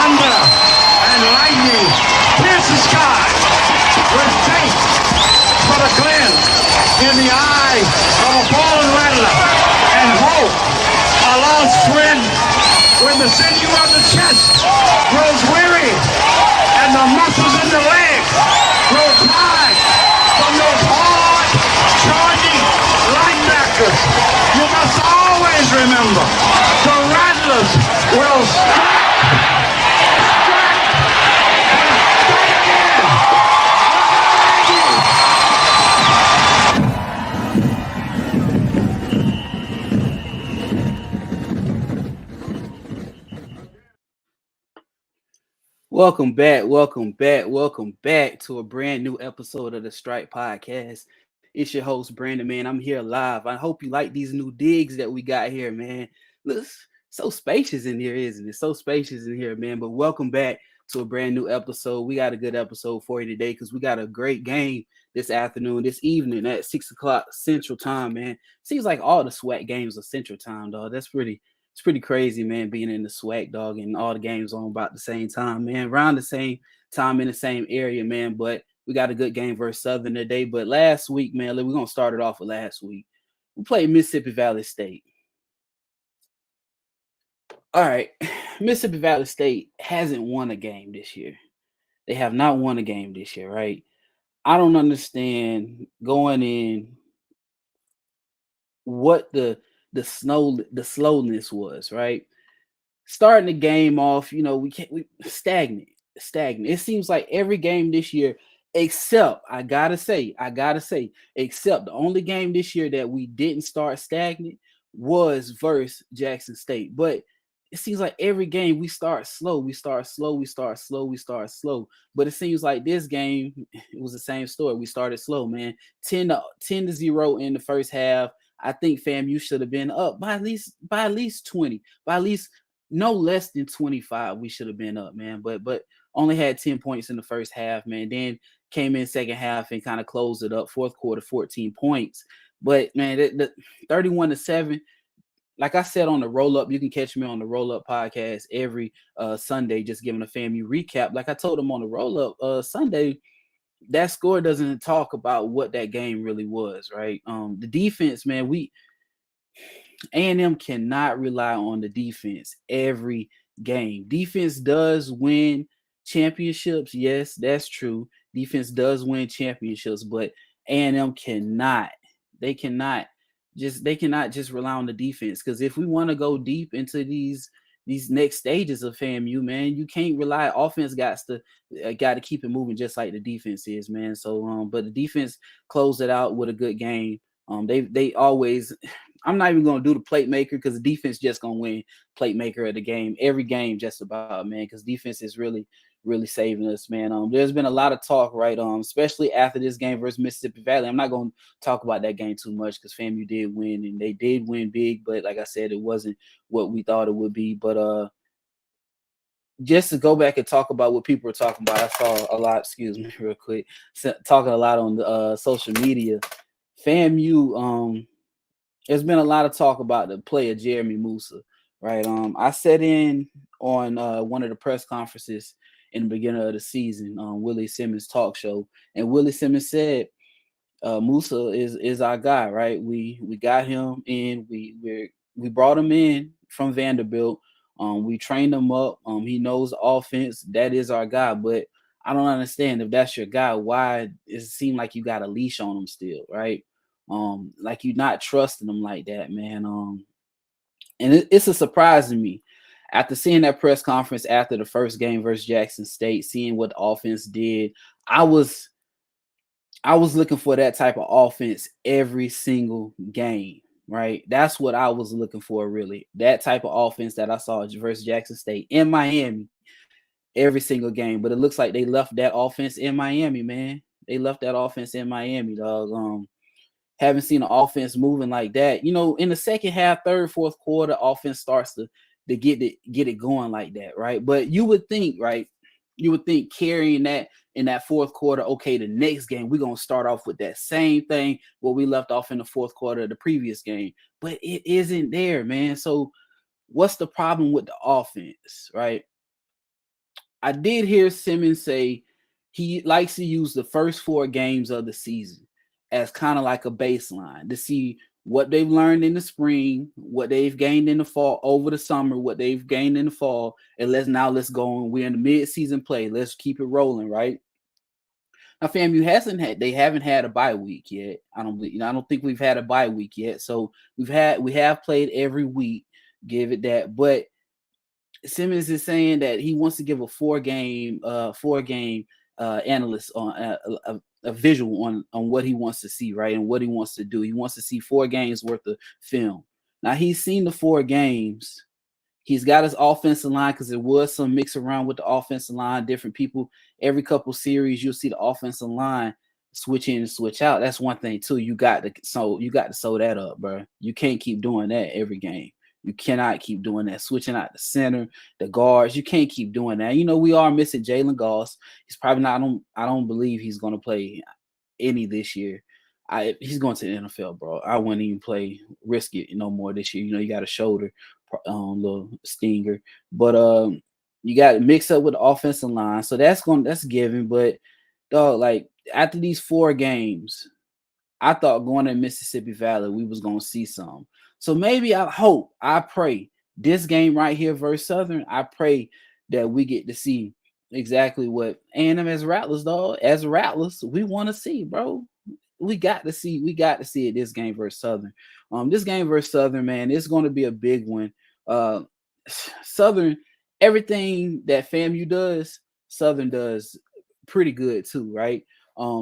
thunder and lightning pierce the sky with faith for the glint in the eye of a fallen rattler and hope a lost friend when the sinew of the chest grows weary and the muscles in the legs grow tired from those hard charging linebackers. You must always remember the Rattlers will strike. Welcome back to a brand new episode of the Strike Podcast. It's your host, Brandon, man. I'm here live. I hope you like these new digs that we got here, man. Look, so spacious in here, isn't it? So spacious in here, man. But welcome back to a brand new episode. We got a good episode for you today because we got a great game this evening at 6 o'clock Central Time, man. Seems like all the SWAC games are Central Time, dog. It's pretty crazy, man, being in the SWAC, dog, and all the games on about the same time, man, around the same time in the same area, man. But we got a good game versus Southern today. But last week, man, we're going to start it off with last week. We played Mississippi Valley State. All right, Mississippi Valley State hasn't won a game this year. They have not won a game this year, right? I don't understand going in what the slowness was, right? Starting the game off, we stagnant. It seems like every game this year, except I gotta say, except the only game this year that we didn't start stagnant was versus Jackson State. But it seems like every game we start slow. But it seems like this game, it was the same story. We started slow, man. 10-0 in the first half. I think FAMU should have been up by at least 20, by at least no less than 25. We should have been up, man. But only had 10 points in the first half, man. Then came in second half and kind of closed it up. Fourth quarter, 14 points. But man, the 31-7. Like I said on the roll up, you can catch me on the roll up podcast every Sunday, just giving a FAMU recap. Like I told them on the roll up Sunday. That score doesn't talk about what that game really was, right? The defense, man, A&M cannot rely on the defense every game. Defense does win championships. Yes, that's true. Defense does win championships, but A&M cannot. They cannot just rely on the defense, because if we want to go deep into these next stages of FAMU, man, you can't rely. Offense got to keep it moving just like the defense is, man. So, but the defense closed it out with a good game. They always. I'm not even gonna do the plate maker because the defense just gonna win plate maker of the game every game, just about, man. Because defense is really saving us, man. There's been a lot of talk, right? Especially after this game versus Mississippi Valley. I'm not gonna talk about that game too much because FAMU did win and they did win big, but like I said, it wasn't what we thought it would be. But just to go back and talk about what people were talking about, I saw a lot. Excuse me, real quick. Talking a lot on the social media. FAMU. There's been a lot of talk about the player Jeremy Musa, right? I sat in on one of the press conferences in the beginning of the season on Willie Simmons' talk show, and Willie Simmons said Musa is our guy, right? We got him in. We brought him in from Vanderbilt. We trained him up. He knows the offense. That is our guy. But I don't understand, if that's your guy, why it seems like you got a leash on him still, right? Like you're not trusting them like that, man. And it's a surprise to me after seeing that press conference after the first game versus Jackson State, seeing what the offense did. I was looking for that type of offense every single game, right? That's what I was looking for, really. That type of offense that I saw versus Jackson State in Miami every single game. But it looks like they left that offense in Miami, man. They left that offense in Miami, dog. Haven't seen an offense moving like that. In the second half, third, fourth quarter, offense starts to get it going like that, right? But you would think, right? You would think carrying that in that fourth quarter, okay, the next game, we're going to start off with that same thing what we left off in the fourth quarter of the previous game. But it isn't there, man. So what's the problem with the offense, right? I did hear Simmons say he likes to use the first 4 games of the season as kind of like a baseline to see what they've learned in the spring, what they've gained in the fall, over the summer, what they've gained in the fall, and let's go on. We're in the mid-season play. Let's keep it rolling, right? Now, FAMU they haven't had a bye week yet. I don't think we've had a bye week yet. So we have played every week. Give it that, but Simmons is saying that he wants to give a 4-game analyst on a visual on what he wants to see, right, and what he wants to do. He wants to see 4 games worth of film. Now he's seen the 4 games. He's got his offensive line because there was some mix around with the offensive line. Different people every couple series, you'll see the offensive line switch in and switch out. That's one thing too. You got to sew that up, bro. You can't keep doing that every game. You cannot keep doing that, switching out the center, the guards. You can't keep doing that. We are missing Jalen Goss. He's probably not. I don't believe he's going to play any this year. He's going to the NFL, bro. I wouldn't even risk it no more this year. You got a shoulder, little stinger, but you got to mix up with the offensive line, so that's given. But dog, like after these 4 games, I thought going to Mississippi Valley we was going to see some. So maybe I pray this game right here versus Southern, I pray that we get to see exactly what A&M as Rattlers, dog. As Rattlers, we want to see, bro. We got to see it this game versus Southern. This game versus Southern, man, it's going to be a big one. Southern, everything that FAMU does, Southern does pretty good too, right?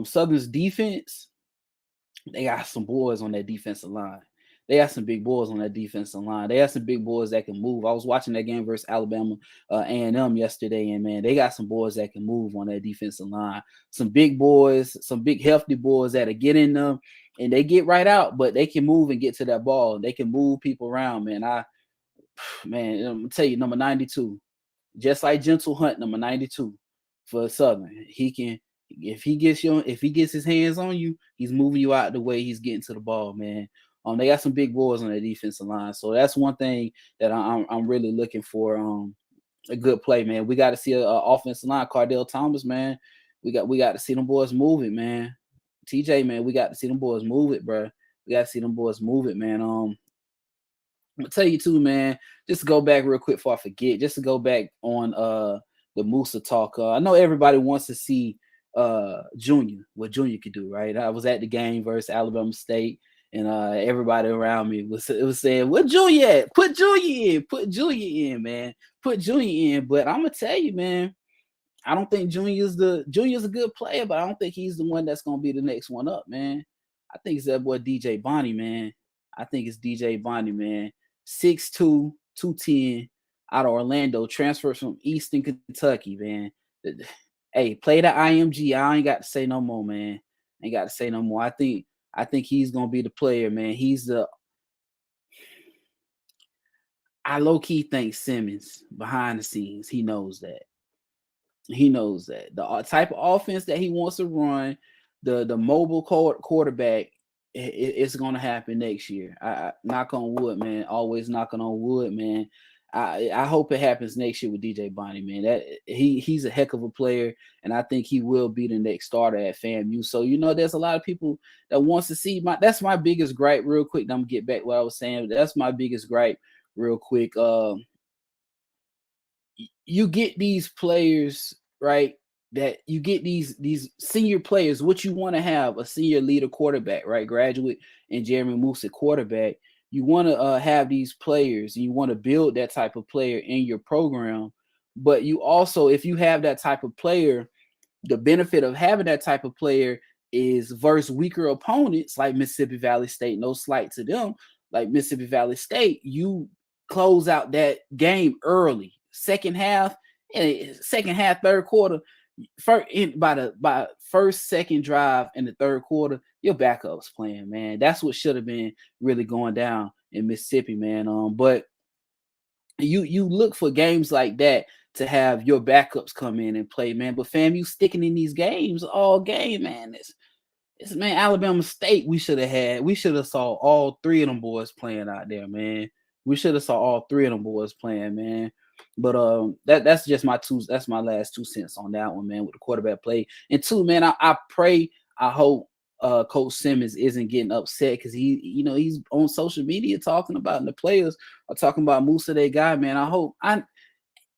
Southern's defense, they got some boys on that defensive line. They got some big boys on that defensive line. They got some big boys that can move. I was watching that game versus Alabama A&M yesterday, and man, they got some boys that can move on that defensive line. Some big boys, some big healthy boys that are get in them, and they get right out, but they can move and get to that ball. They can move people around, man. I'm gonna tell you, number 92, just like Gentle Hunt, number 92 for Southern. He can, if he gets his hands on you, he's moving you out the way. He's getting to the ball, man. They got some big boys on the defensive line, so that's one thing that I'm really looking for. A good play, man. We got to see a offensive line. Cardell Thomas, man. We got to see them boys move it, man. TJ, man, we got to see them boys move it, bro. We got to see them boys move it, man. I'm gonna tell you too, man. Just to go back real quick before I forget. Just to go back on the Musa talk. I know everybody wants to see Junior, what Junior could do, right? I was at the game versus Alabama State. And everybody around me was saying, "What Junior at? Put Junior in, man. Put Junior in." But I'm gonna tell you, man, I don't think Junior's a good player, but I don't think he's the one that's gonna be the next one up, man. I think it's that boy DJ Bonnie, man. I think it's DJ Bonnie, man. 6'2", 210, out of Orlando, transferred from Eastern Kentucky, man. Hey, play the IMG. I ain't got to say no more, man. Ain't got to say no more. I think he's gonna be the player, man. I low-key think Simmons behind the scenes, he knows that. He knows that. The type of offense that he wants to run, the mobile quarterback, it's gonna happen next year. I knock on wood, man. Always knocking on wood, man. I hope it happens next year with DJ Bonnie, man. That he's a heck of a player, and I think he will be the next starter at FAMU. So there's a lot of people that wants to see that's my biggest gripe. Real quick, I'm gonna get back to what I was saying. That's my biggest gripe, real quick. You get these players, right? That you get these senior players. What you want to have a senior leader quarterback, right? Graduate and Jeremy Moose at quarterback. You want to have these players, and you want to build that type of player in your program. But you also, if you have that type of player, the benefit of having that type of player is versus weaker opponents like Mississippi Valley State. No slight to them, like Mississippi Valley State. You close out that game early, second half, third quarter. By first, second drive in the third quarter, your backup's playing, man. That's what should have been really going down in Mississippi, man. But you look for games like that to have your backups come in and play, man. But FAMU sticking in these games all game, man. It's man, Alabama State. We should have saw all 3 of them boys playing out there, man. We should have saw all 3 of them boys playing, man. But that's just my two. That's my last 2 cents on that one, man. With the quarterback play, and two, man, I pray, I hope Coach Simmons isn't getting upset because he's on social media talking about, and the players are talking about Musa, their guy, man. I hope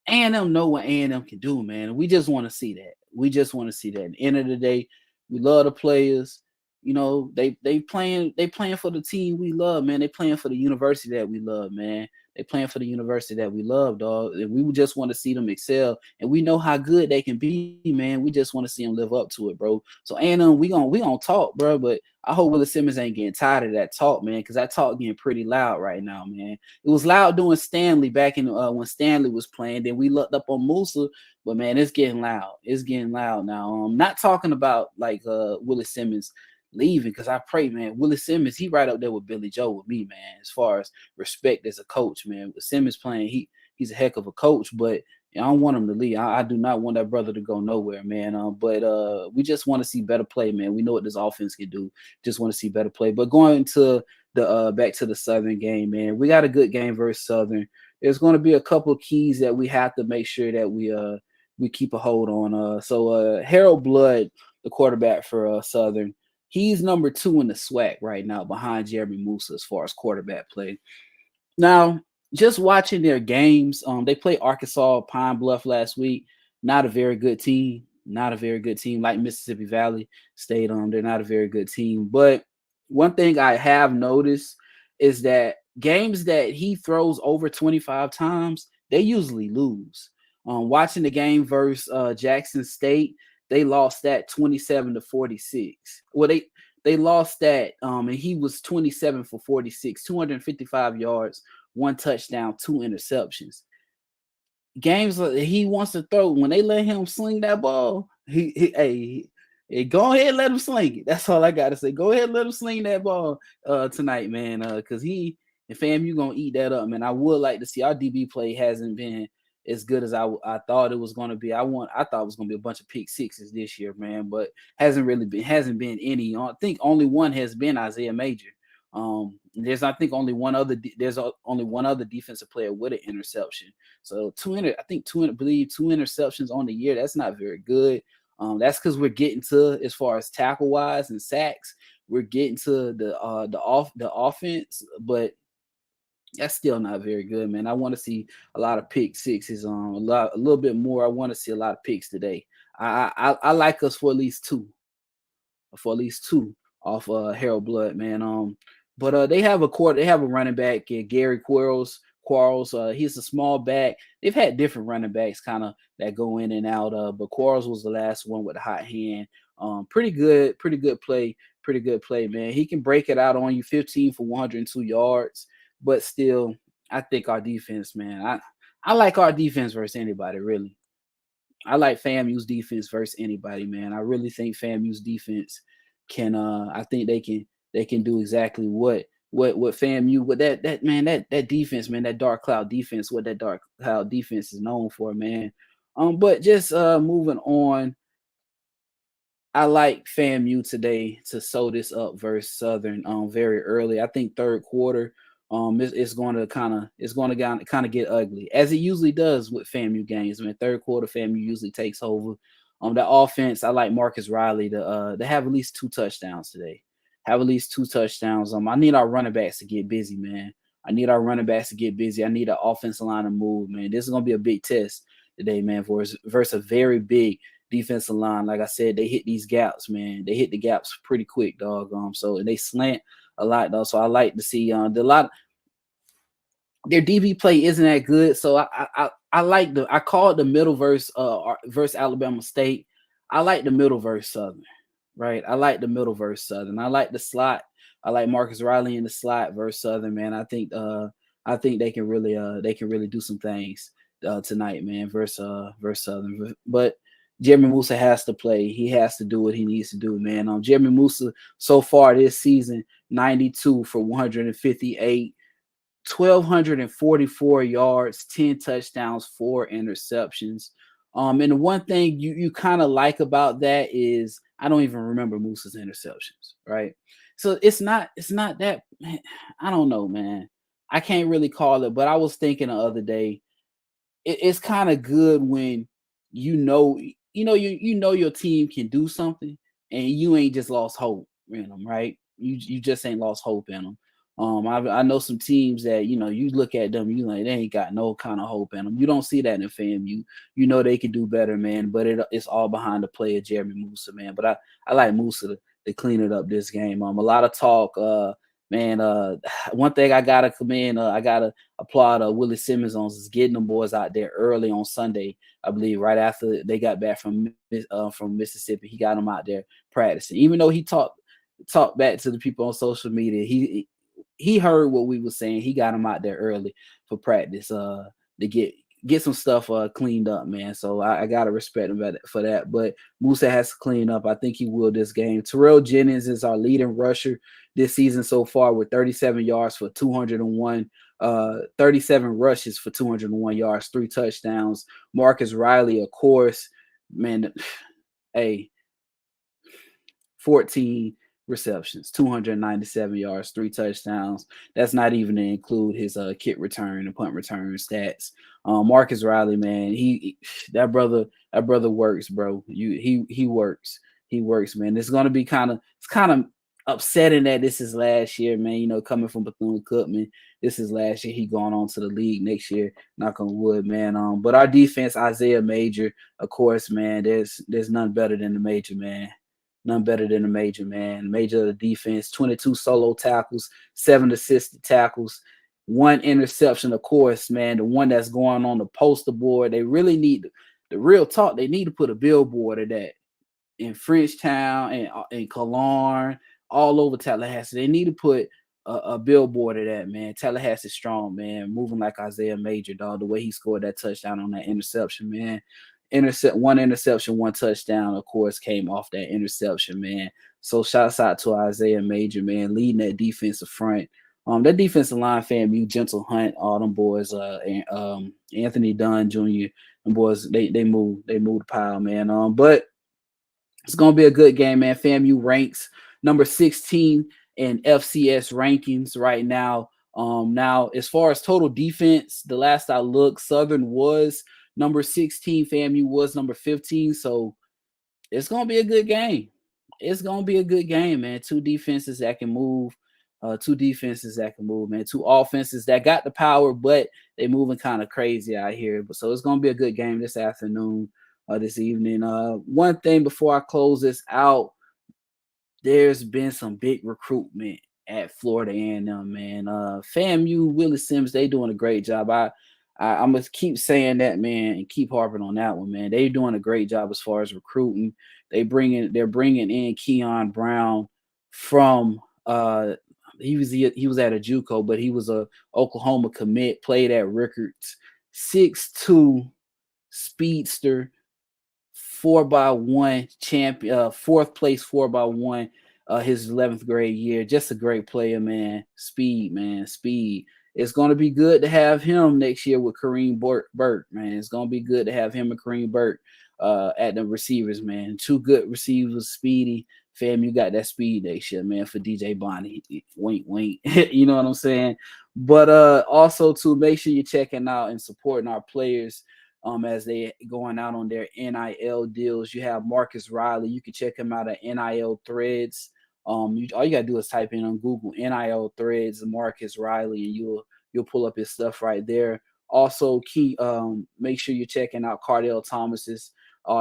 A&M know what A&M can do, man. We just want to see that. We just want to see that. At the end of the day, we love the players. They playing for the team we love, man. They playing for the university that we love, man. They playing for the university that we love, dog. And we would just want to see them excel. And we know how good they can be, man. We just want to see them live up to it, bro. So A&M, we gonna talk, bro. But I hope Willie Simmons ain't getting tired of that talk, man, because that talk getting pretty loud right now, man. It was loud doing Stanley back in when Stanley was playing. Then we looked up on Musa, but man, it's getting loud. It's getting loud now. I'm not talking about like Willie Simmons leaving, because I pray, man, Willie Simmons, he right up there with Billy Joe with me, man, as far as respect as a coach, man. With Simmons playing, he's a heck of a coach, but I don't want him to leave. I do not want that brother to go nowhere, man. But we just want to see better play, man. We know what this offense can do. Just want to see better play. But going to the back to the Southern game, man, we got a good game versus Southern. There's going to be a couple of keys that we have to make sure that we keep a hold on. So Harold Blood, the quarterback for Southern, he's number 2 in the SWAC right now, behind Jeremy Musa as far as quarterback play. Now, just watching their games, they played Arkansas Pine Bluff last week. Not a very good team. Not a very good team, like Mississippi Valley State. They're not a very good team. But one thing I have noticed is that games that he throws over 25 times, they usually lose. Watching the game versus Jackson State, they lost that 27-46. Well, they lost that, and he was 27 for 46, 255 yards, 1 touchdown, 2 interceptions. Games he wants to throw, when they let him sling that ball, hey, go ahead and let him sling it. That's all I gotta say. Go ahead and let him sling that ball tonight, man. Because he and FAMU gonna eat that up, man. I would like to see, our DB play hasn't been as good as I thought it was gonna be. I thought it was gonna be a bunch of pick sixes this year, man, but hasn't been any. I think only one has been Isaiah Major. There's only one other defensive player with an interception. So two interceptions on the year. That's not very good. That's because we're getting to, as far as tackle wise and sacks, we're getting to the offense, but that's still not very good, man. I want to see a lot of pick sixes, a little bit more. I want to see a lot of picks today. I like us for at least two off Harold Blood, man. But they have a running back, Gary Quarles. He's a small back. They've had different running backs kind of that go in and out. But Quarles was the last one with a hot hand. Pretty good play, man. He can break it out on you, 15 for 102 yards. But still, I think our defense, man. I like our defense versus anybody, really. I like FAMU's defense versus anybody, man. I really think FAMU's defense can. I think they can do exactly what FAMU, what that defense, man, that dark cloud defense, what that dark cloud defense is known for, man. But just moving on, I like FAMU today to sew this up versus Southern very early. I think third quarter it's going to kind of get ugly, as it usually does with FAMU games. I mean, third quarter FAMU usually takes over. The offense, I like Marcus Riley to have at least 2 touchdowns today. Have at least 2 touchdowns. I need our running backs to get busy, man. I need our offensive line to move, man. This is gonna be a big test today, man, versus a very big defensive line. Like I said, they hit these gaps, man. They hit the gaps pretty quick, dog. So they slant a lot, though. So I like to see their DB play isn't that good. So I call it the middle versus Alabama State. I like the middle versus Southern, right? I like the middle versus Southern. I like the slot. I like Marcus Riley in the slot versus Southern, man. I think they can really do some things tonight, man, versus Southern. But Jeremy Musa has to play. He has to do what he needs to do, man. Jeremy Musa so far this season, 92 for 158. 1,244 yards, 10 touchdowns, 4 interceptions. And the one thing you kind of like about that is I don't even remember Moose's interceptions, right? So it's not that, I don't know, man. I can't really call it, but I was thinking the other day, it's kind of good when you know your team can do something, and you ain't just lost hope in them, right? You just ain't lost hope in them. I know some teams that you look at them, you like they ain't got no kind of hope in them. You don't see that in FAMU. You know they can do better, man. But it's all behind the play of Jeremy Musa, man. But I like Musa to clean it up this game. A lot of talk, man. One thing I gotta commend, I gotta applaud Willie Simmons on is getting them boys out there early on Sunday. I believe right after they got back from Mississippi, he got them out there practicing. Even though he talked back to the people on social media, he heard what we were saying. He got them out there early for practice, to get some stuff cleaned up, man. So I gotta respect him for that. But Musa has to clean up. I think he will this game. Terrell Jennings is our leading rusher this season so far with 37 yards for 201. 37 rushes for 201 yards, 3 touchdowns. Marcus Riley, of course, man, hey, 14 receptions, 297 yards, 3 touchdowns. That's not even to include his kick return and punt return stats. Marcus Riley, man, that brother works, bro. He works. He works, man. It's kind of upsetting that this is last year, man. Coming from Bethune-Cookman, this is last year. He going on to the league next year. Knock on wood, man. But our defense, Isaiah Major, of course, man. There's none better than the Major, man. None better than the Major, man. Major of the defense, 22 solo tackles, 7 assisted tackles, 1 interception, of course, man. The one that's going on the poster board. They really need the real talk. They need to put a billboard of that in Frenchtown and in Cologne, all over Tallahassee. They need to put a billboard of that, man. Tallahassee strong, man. Moving like Isaiah Major, dog. The way he scored that touchdown on that interception, man. One interception, 1 touchdown, of course, came off that interception, man. So shouts out to Isaiah Major, man, leading that defensive front. That defensive line, FAMU, Gentle Hunt, all them boys, and Anthony Dunn Jr., them boys, they move the pile, man. But it's gonna be a good game, man. FAMU ranks number 16 in FCS rankings right now. Now as far as total defense, the last I looked, Southern was number 16, FAMU was number 15. So it's gonna be a good game. It's gonna be a good game, man. Two defenses that can move. Man. 2 offenses that got the power, but they moving kind of crazy out here. But so it's gonna be a good game this afternoon, this evening. One thing before I close this out, there's been some big recruitment at Florida A&M, man. FAMU, Willie Sims, they doing a great job. I'm gonna keep saying that, man, and keep harping on that one, man. They doing a great job as far as recruiting. They're bringing in Keon Brown from he was at a JUCO, but he was a Oklahoma commit. Played at Rickards, 6'2" speedster, 4x1 champion, 4th place 4x1. His 11th grade year. Just a great player, man. Speed, man. Speed. It's going to be good to have him next year with Kareem Burke, man. It's going to be good to have him and Kareem Burke at the receivers, man. 2 good receivers, speedy. Fam, you got that speed next year, man, for DJ Bonnie. Wink, wink. You know what I'm saying? But also, to make sure you're checking out and supporting our players as they going out on their NIL deals. You have Marcus Riley. You can check him out at NIL Threads. All you gotta do is type in on Google NIL Threads Marcus Riley, and you'll pull up his stuff right there. Also, make sure you're checking out Cardell Thomas's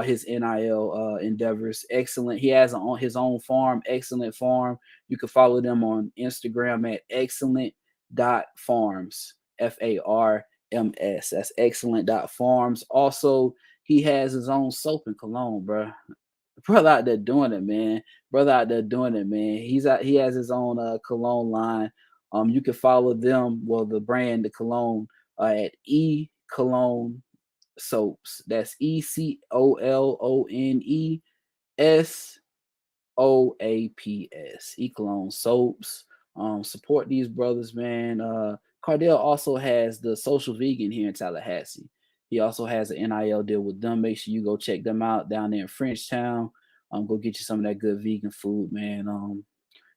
his NIL endeavors. Excellent. He has on his own farm, Excellent Farm. You can follow them on Instagram at excellent.farms. FARMS. That's excellent.farms. Also, he has his own soap and cologne, bro. Brother out there doing it, man. He has his own cologne line. You can follow them, the brand, the cologne, at E Cologne Soaps. That's ECOLONESOAPS. E Cologne Soaps. Support these brothers, man. Cardell also has the Social Vegan here in Tallahassee. He also has an NIL deal with them. Make sure you go check them out down there in Frenchtown. Go get you some of that good vegan food, man.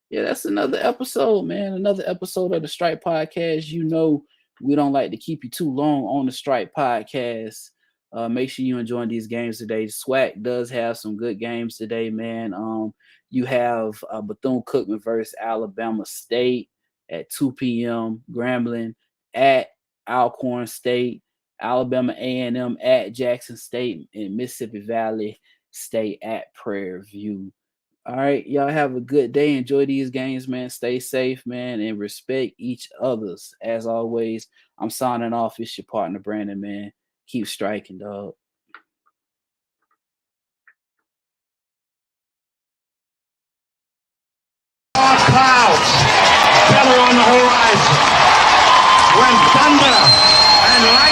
Yeah, that's another episode, man. Another episode of the Strike Podcast. We don't like to keep you too long on the Strike podcast. Make sure you enjoying these games today. SWAC does have some good games today, man. You have Bethune-Cookman versus Alabama State at 2 p.m. Grambling at Alcorn State, Alabama A&M at Jackson State, and Mississippi Valley State at Prairie View. All right, y'all have a good day. Enjoy these games, man. Stay safe, man, and respect each other's. As always, I'm signing off. It's your partner, Brandon, man. Keep striking, dog. Clouds gather on the horizon when thunder and lightning